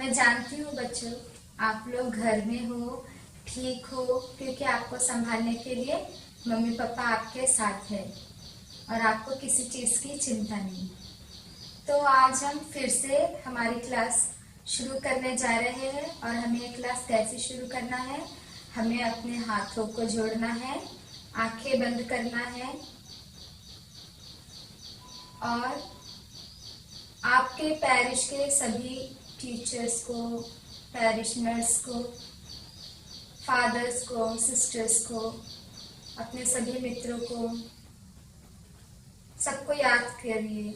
मैं जानती हूँ बच्चों, आप लोग घर में हो, ठीक हो, क्योंकि आपको संभालने के लिए मम्मी पापा आपके साथ है और आपको किसी चीज की चिंता नहीं। तो आज हम फिर से हमारी क्लास शुरू करने जा रहे हैं और हमें ये क्लास कैसे शुरू करना है। हमें अपने हाथों को जोड़ना है, आंखें बंद करना है और आपके पैरिश के सभी टीचर्स को, पैरिशनर्स को, फादर्स को, सिस्टर्स को, अपने सभी मित्रों को, सबको याद करिए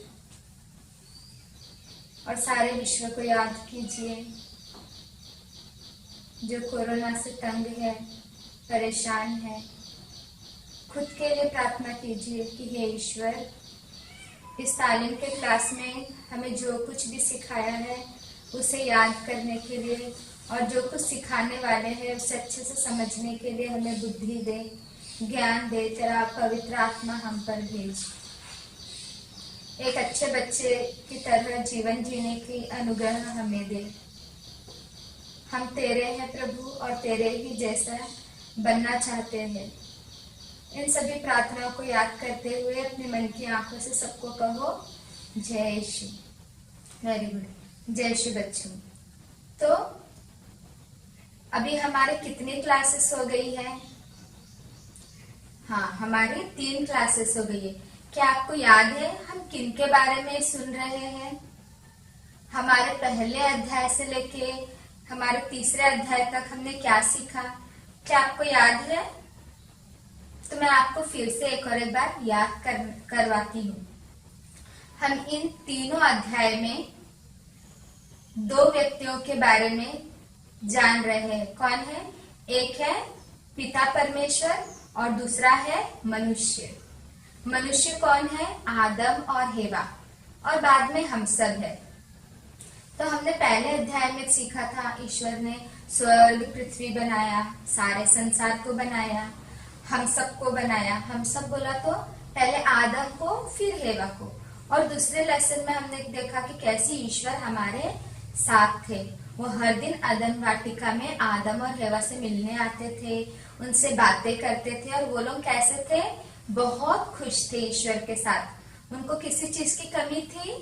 और सारे विश्व को याद कीजिए जो कोरोना से तंग है, परेशान है। खुद के लिए प्रार्थना कीजिए कि हे ईश्वर, इस तालीम के क्लास में हमें जो कुछ भी सिखाया है उसे याद करने के लिए और जो कुछ सिखाने वाले हैं उसे अच्छे से समझने के लिए हमें बुद्धि दे, ज्ञान दे। तेरा पवित्र आत्मा हम पर भेज। एक अच्छे बच्चे की तरह जीवन जीने की अनुग्रह हमें दे। हम तेरे हैं प्रभु और तेरे ही जैसा बनना चाहते हैं। इन सभी प्रार्थनाओं को याद करते हुए अपने मन की आंखों से सबको कहो जय यीशु। वेरी गुड, जय यीशु बच्चों। तो अभी हमारे कितनी क्लासेस हो गई है? हाँ, हमारी 3 क्लासेस हो गई है। क्या आपको याद है हम किन के बारे में सुन रहे हैं? हमारे पहले अध्याय से लेके हमारे तीसरे अध्याय तक हमने क्या सीखा? क्या आपको याद है? तो मैं आपको फिर से एक बार याद करवाती हूँ। हम इन तीनों अध्याय में 2 व्यक्तियों के बारे में जान रहे हैं। कौन है? एक है पिता परमेश्वर और दूसरा है मनुष्य। मनुष्य कौन है? आदम और हेवा, और बाद में हम सब है। तो हमने पहले अध्याय में सीखा था ईश्वर ने स्वर्ग पृथ्वी बनाया, सारे संसार को बनाया, हम सबको बनाया। हम सब बोला तो पहले आदम को, फिर हेवा को। और दूसरे लेसन में हमने देखा कि कैसे ईश्वर हमारे साथ थे। वो हर दिन अदन वाटिका में आदम और हेवा से मिलने आते थे, उनसे बातें करते थे और वो लोग कैसे थे? बहुत खुश थे ईश्वर के साथ। उनको किसी चीज की कमी थी?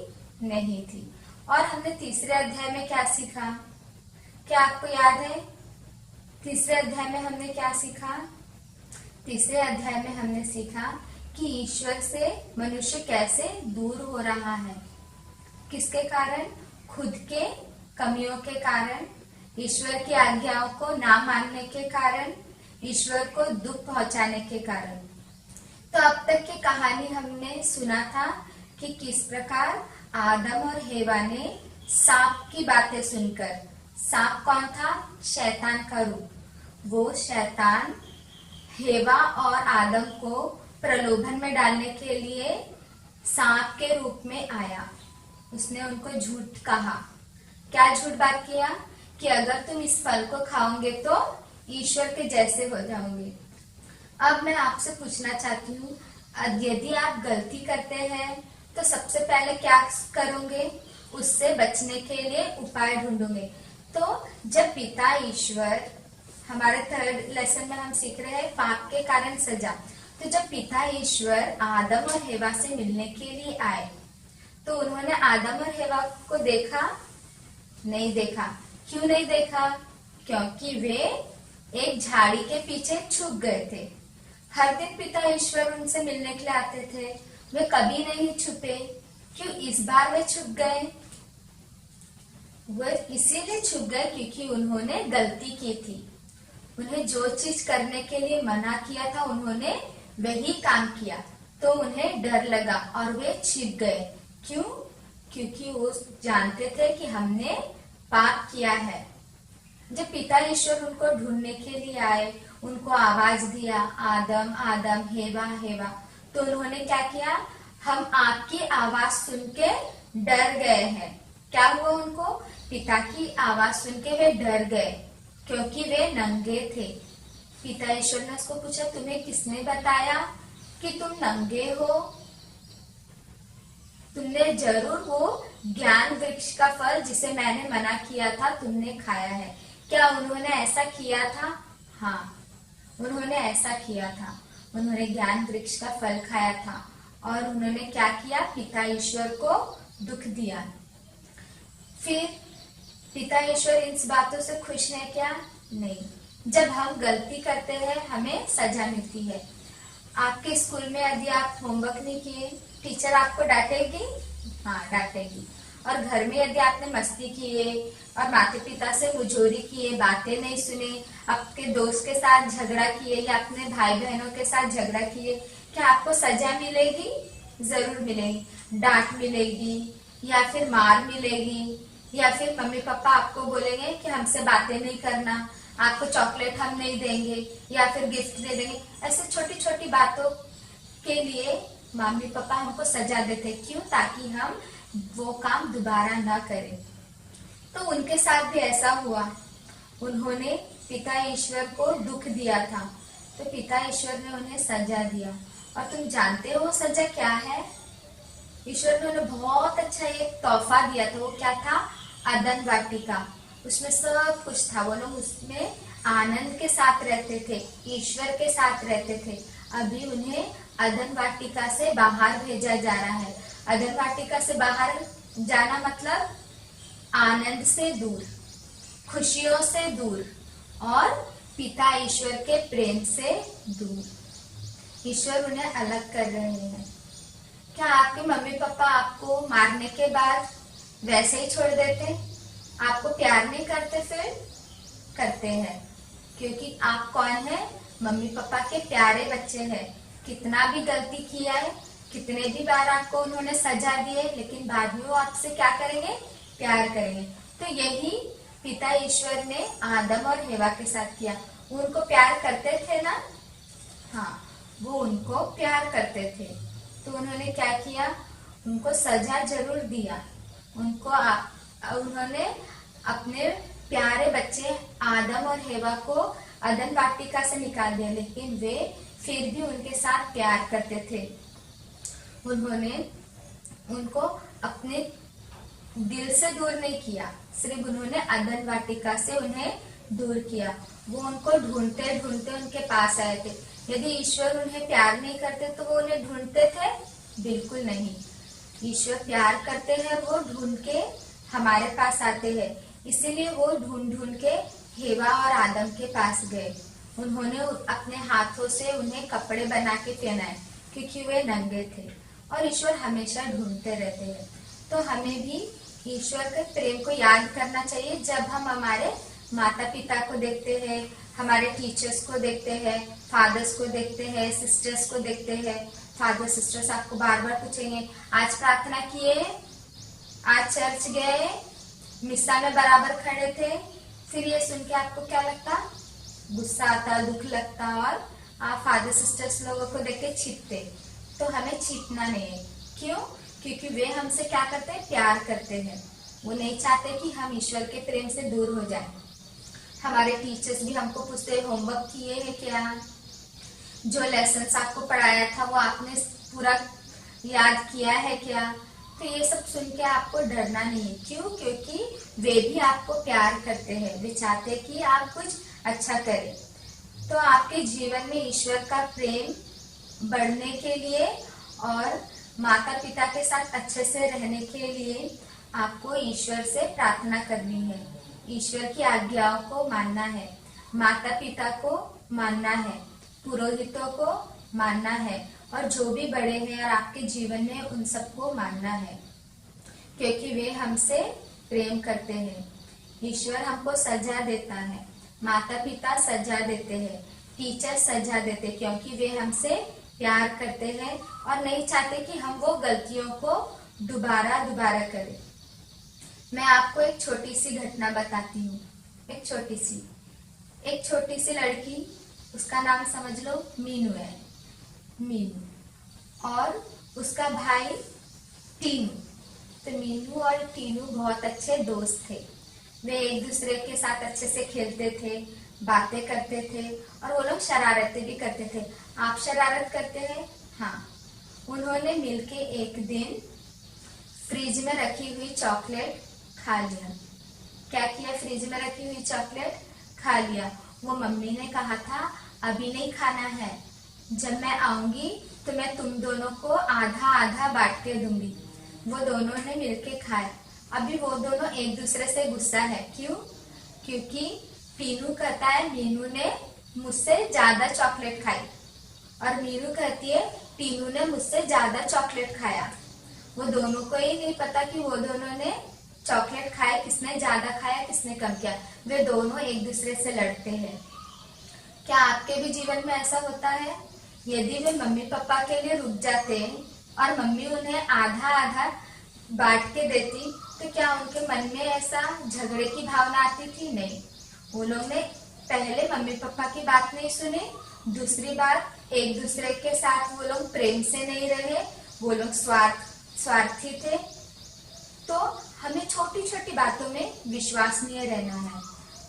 नहीं थी। और हमने तीसरे अध्याय में क्या सीखा? क्या आपको याद है? तीसरे अध्याय में हमने क्या सीखा? तीसरे अध्याय में हमने सीखा कि ईश्वर से मनुष्य कैसे दूर हो रहा है। किसके कारण? खुद के कमियों के कारण, ईश्वर की आज्ञाओं को ना मानने के कारण, ईश्वर को दुख पहुंचाने के कारण। तो अब तक की कहानी हमने सुना था कि किस प्रकार आदम और हेवा ने सांप की बातें सुनकर, सांप कौन था? शैतान का रूप। वो शैतान हेवा और आदम को प्रलोभन में डालने के लिए सांप के रूप में आया। उसने उनको झूठ कहा। क्या झूठ बात किया? कि अगर तुम इस फल को खाओगे तो ईश्वर के जैसे हो जाओगे। अब मैं आपसे पूछना चाहती हूँ, यदि आप गलती करते हैं तो सबसे पहले क्या करोगे? उससे बचने के लिए उपाय ढूंढोगे। तो जब पिता ईश्वर, हमारे 3rd लेसन में हम सीख रहे हैं पाप के कारण सजा। तो जब पिता ईश्वर आदम और हेवा से मिलने के लिए आए तो उन्होंने आदम और हेवा को देखा? नहीं देखा। क्यों नहीं देखा? क्योंकि वे एक झाड़ी के पीछे छुप गए थे। हर दिन पिता ईश्वर उनसे मिलने के लिए आते थे, वे कभी नहीं छुपे। क्यों इस बार वे छुप गए? वे इसीलिए छुप गए क्योंकि उन्होंने गलती की थी। उन्हें जो चीज करने के लिए मना किया था उन्होंने वही काम किया, तो उन्हें डर लगा और वे छिप गए। क्यों? क्योंकि वो जानते थे कि हमने पाप किया है। जब पिता ईश्वर उनको ढूंढने के लिए आए, उनको आवाज दिया, आदम आदम, हेवा हेवा, तो उन्होंने क्या किया? हम आपकी आवाज सुन के डर गए हैं। क्या हुआ उनको? पिता की आवाज सुन के वे डर गए क्योंकि वे नंगे थे। पिता ईश्वर ने उसको पूछा, तुम्हें किसने बताया कि तुम नंगे हो? तुमने जरूर वो ज्ञान वृक्ष का फल जिसे मैंने मना किया था तुमने खाया है। क्या उन्होंने ऐसा किया था? हाँ, उन्होंने ऐसा किया था। उन्होंने ज्ञान वृक्ष का फल खाया था और उन्होंने क्या किया? पिता ईश्वर को दुख दिया। फिर पिता ईश्वर इन बातों से खुश है क्या? नहीं। जब हम गलती करते हैं हमें सजा मिलती है। आपके स्कूल में यदि आप होमवर्क नहीं किए, टीचर आपको डांटेगी? हाँ, डांटेगी। और घर में यदि आपने मस्ती किए और माता पिता से मुजोरी किए, बातें नहीं सुने, आपके दोस्त के साथ झगड़ा किए या अपने भाई बहनों के साथ झगड़ा किए, क्या आपको सजा मिलेगी? जरूर मिलेगी। डांट मिलेगी या फिर मार मिलेगी या फिर मम्मी पापा आपको बोलेंगे कि हमसे बातें नहीं करना, आपको चॉकलेट हम नहीं देंगे या फिर गिफ्ट दे देंगे। ऐसे छोटी छोटी बातों के लिए मम्मी पापा हमको सजा देते। क्यों? ताकि हम वो काम दोबारा ना करें। तो उनके साथ भी ऐसा हुआ। उन्होंने पिता ईश्वर को दुख दिया था तो पिता ईश्वर ने उन्हें सजा दिया। और तुम जानते हो सजा क्या है? ईश्वर ने उन्हें बहुत अच्छा एक तोहफा दिया था। वो क्या था? अदन वाटिका। उसमें सब कुछ था। वो लोग उसमें आनंद के साथ रहते थे, ईश्वर के साथ रहते थे। अभी उन्हें अदन वाटिका से बाहर भेजा जा रहा है। अदन वाटिका से बाहर जाना मतलब आनंद से दूर, खुशियों से दूर और पिता ईश्वर के प्रेम से दूर। ईश्वर उन्हें अलग कर रहे हैं। क्या आपके मम्मी पापा आपको मारने के बाद वैसे ही छोड़ देते? आपको प्यार नहीं करते? फिर करते हैं, क्योंकि आप कौन है? मम्मी पापा के प्यारे बच्चे हैं। कितना भी गलती किया है, कितने भी बार आपको उन्होंने सजा दी है, लेकिन बाद में वो आपसे क्या करेंगे? प्यार करेंगे। तो यही पिता ईश्वर ने आदम और हेवा के साथ किया। उनको प्यार करते थे ना? हाँ, वो उनको प्यार करते थे। तो उन्होंने क्या किया? उनको सजा जरूर दिया। उन्होंने अपने प्यारे बच्चे आदम और हेवा को अदन वाटिका से निकाल दिया, लेकिन वे फिर भी उनके साथ प्यार करते थे। उन्होंने उनको अपने दिल से दूर नहीं किया, सिर्फ उन्होंने अदन वाटिका से उन्हें दूर किया। वो उनको ढूंढते ढूंढते उनके पास आए थे। यदि ईश्वर उन्हें प्यार नहीं करते तो वो उन्हें ढूंढते थे? बिल्कुल नहीं। ईश्वर प्यार करते हैं, वो ढूंढ के हमारे पास आते हैं। इसीलिए वो ढूंढ ढूंढ के हेवा और आदम के पास गए। उन्होंने अपने हाथों से उन्हें कपड़े बना के पहनाए, क्योंकि वे नंगे थे। और ईश्वर हमेशा ढूंढते रहते हैं। तो हमें भी ईश्वर के प्रेम को याद करना चाहिए जब हम हमारे माता पिता को देखते हैं, हमारे टीचर्स को देखते हैं, फादर्स को देखते हैं, सिस्टर्स को देखते हैं। फादर सिस्टर्स आपको बार बार पूछेंगे, आज प्रार्थना किए, आज चर्च गए, मिस्सा में बराबर खड़े थे। फिर ये सुन के आपको क्या लगता? गुस्सा आता, दुख लगता और आप फादर सिस्टर्स लोगों को देख के छिपते। तो हमें छिपना नहीं है। क्यों? क्योंकि वे हमसे क्या करते हैं? प्यार करते हैं। वो नहीं चाहते कि हम ईश्वर के प्रेम से दूर हो जाएं। हमारे टीचर्स भी हमको पूछते हैं, होमवर्क किए हैं क्या? जो लेसन आपको पढ़ाया था वो आपने पूरा याद किया है क्या? तो ये सब सुन के आपको डरना नहीं है। क्यों? क्योंकि वे भी आपको प्यार करते हैं। वे चाहते हैं कि आप कुछ अच्छा करें। तो आपके जीवन में ईश्वर का प्रेम बढ़ने के लिए और माता पिता के साथ अच्छे से रहने के लिए आपको ईश्वर से प्रार्थना करनी है, ईश्वर की आज्ञाओं को मानना है, माता पिता को मानना है, पुरोहितों को मानना है और जो भी बड़े हैं और आपके जीवन में उन सबको मानना है, क्योंकि वे हमसे प्रेम करते हैं। ईश्वर हमको सजा देता है, माता पिता सजा देते हैं, टीचर सजा देते, क्योंकि वे हमसे प्यार करते हैं और नहीं चाहते कि हम वो गलतियों को दोबारा करें। मैं आपको एक छोटी सी घटना बताती हूँ। एक छोटी सी लड़की, उसका नाम समझ लो मीनू है, मीनू, और उसका भाई टीनू। तो मीनू और टीनू बहुत अच्छे दोस्त थे। वे एक दूसरे के साथ अच्छे से खेलते थे, बातें करते थे और वो लोग शरारतें भी करते थे। आप शरारत करते हैं? हाँ। उन्होंने मिलके एक दिन फ्रिज में रखी हुई चॉकलेट खा लिया। क्या किया? फ्रिज में रखी हुई चॉकलेट खा लिया। वो मम्मी ने कहा था अभी नहीं खाना है, जब मैं आऊंगी तो मैं तुम दोनों को आधा आधा बांट के दूंगी। वो दोनों ने मिलके खाया। अभी वो दोनों एक दूसरे से गुस्सा है। क्यों? क्योंकि पीनू कहता है मीनू ने मुझसे ज्यादा चॉकलेट खाई, और मीनू कहती है पीनू ने मुझसे ज्यादा चॉकलेट खाया। वो दोनों को ही नहीं पता कि वो दोनों ने चॉकलेट खाया, किसने ज्यादा खाया किसने कम किया। वे दोनों एक दूसरे से लड़ते हैं। क्या आपके भी जीवन में ऐसा होता है? यदि वे मम्मी पापा के लिए रुक जाते और मम्मी उन्हें आधा आधा बांट के देती तो क्या उनके मन में ऐसा झगड़े की भावना आती थी? नहीं। वो लोग ने पहले मम्मी पापा की बात नहीं सुनी, दूसरी बात एक दूसरे के साथ वो लोग प्रेम से नहीं रहे, वो लोग स्वार्थी थे। तो हमें छोटी छोटी बातों में विश्वसनीय रहना है।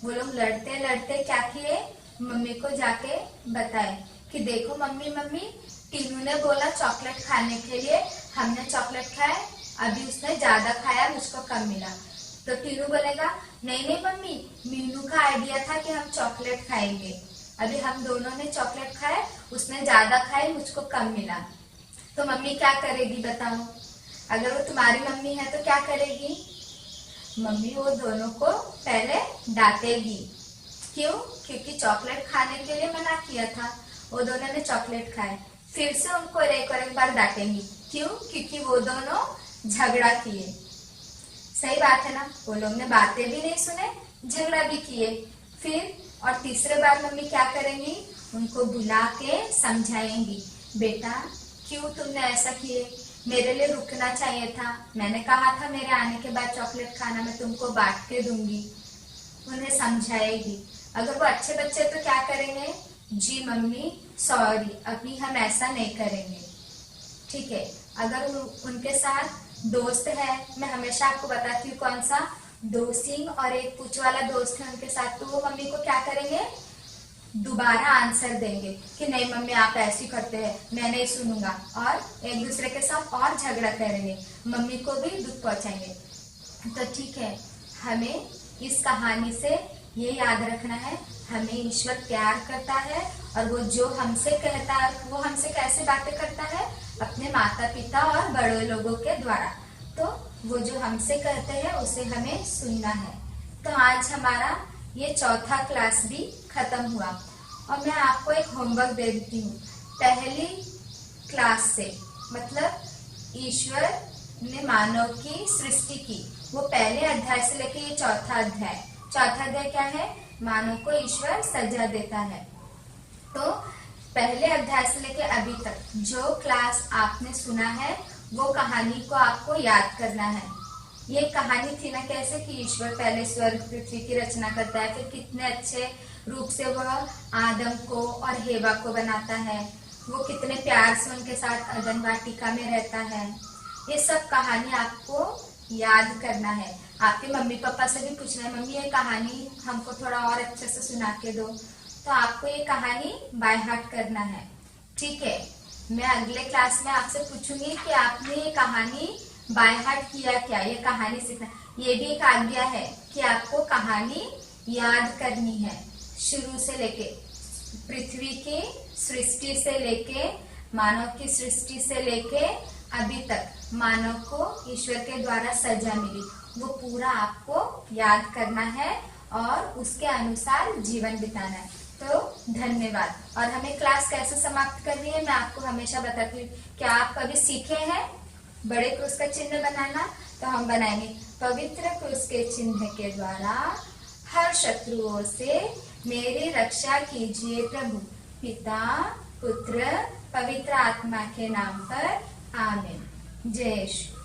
वो लोग लड़ते लड़ते क्या किए? मम्मी को जाके बताए कि देखो मम्मी टीनू ने बोला चॉकलेट खाने के लिए, हमने चॉकलेट खाए, अभी उसने ज्यादा खाया, मुझको कम मिला। तो टीनू बोलेगा नहीं मम्मी, मीनू का आइडिया था कि हम चॉकलेट खाएंगे, अभी हम दोनों ने चॉकलेट खाए, उसने ज्यादा खाए, मुझको कम मिला। तो मम्मी क्या करेगी बताओ? अगर वो तुम्हारी मम्मी है तो क्या करेगी? मम्मी वो दोनों को पहले डांटेगी। क्यों? क्योंकि चॉकलेट खाने के लिए मना किया था, वो दोनों ने चॉकलेट खाए। फिर से उनको एक और एक बार डांटेंगी। क्यों? क्योंकि वो दोनों झगड़ा किए। सही बात है ना? वो लोग ने बातें भी नहीं सुने, झगड़ा भी किए। फिर और तीसरे बार मम्मी क्या करेंगी? उनको बुला के समझाएंगी, बेटा क्यों तुमने ऐसा किए, मेरे लिए रुकना चाहिए था, मैंने कहा था मेरे आने के बाद चॉकलेट खाना मैं तुमको बांट के दूंगी। उन्हें समझाएगी। अगर वो अच्छे बच्चे तो क्या करेंगे? जी मम्मी सॉरी, अभी हम ऐसा नहीं करेंगे। ठीक है। अगर उनके साथ दोस्त है, मैं हमेशा आपको बताती हूँ कौन सा, दो सिंह और एक पूछ वाला दोस्त है उनके साथ, तो वो मम्मी को क्या करेंगे? दोबारा आंसर देंगे कि नहीं मम्मी आप ऐसे ही करते हैं, मैं नहीं सुनूंगा, और एक दूसरे के साथ और झगड़ा करेंगे, मम्मी को भी दुख पहुंचाएंगे। तो ठीक है, हमें इस कहानी से ये याद रखना है, हमें ईश्वर प्यार करता है, और वो जो हमसे कहता है, वो हमसे कैसे बातें करता है? अपने माता पिता और बड़े लोगों के द्वारा। तो वो जो हमसे कहते हैं उसे हमें सुनना है। तो आज हमारा ये चौथा क्लास भी खत्म हुआ, और मैं आपको एक होमवर्क दे देती हूँ। पहली क्लास से मतलब ईश्वर ने मानव की सृष्टि की, वो पहले अध्याय से लेके ये चौथा अध्याय क्या है? मानव को ईश्वर सजा देता है। तो पहले अध्याय से लेके अभी तक जो क्लास आपने सुना है वो कहानी को आपको याद करना है। ये कहानी थी ना कैसे कि ईश्वर पहले स्वर्ग पृथ्वी की रचना करता है, फिर कितने अच्छे रूप से वह आदम को और हेवा को बनाता है, वो कितने प्यार से उनके साथ अदन वाटिका में रहता है। ये सब कहानी आपको याद करना है। आपके मम्मी पापा से भी पूछना है, मम्मी ये कहानी हमको थोड़ा और अच्छे से सुना के दो, तो आपको ये कहानी बाय हार्ट करना है। ठीक है, मैं अगले क्लास में आपसे पूछूंगी कि आपने ये कहानी बाय हार्ट किया क्या, ये कहानी सीखना। ये भी एक आज्ञा है कि आपको कहानी याद करनी है, शुरू से लेके पृथ्वी की सृष्टि से लेके मानव की सृष्टि से लेके अभी तक मानव को ईश्वर के द्वारा सजा मिली, वो पूरा आपको याद करना है और उसके अनुसार जीवन बिताना है। तो धन्यवाद। और हमें क्लास कैसे समाप्त करनी है मैं आपको हमेशा बताती हूँ। क्या आप कभी सीखे हैं बड़े क्रूस का चिन्ह बनाना? तो हम बनाएंगे, पवित्र क्रूस के चिन्ह के द्वारा हर शत्रुओं से मेरी रक्षा कीजिए प्रभु, पिता पुत्र पवित्र आत्मा के नाम पर आमीन। जय श्री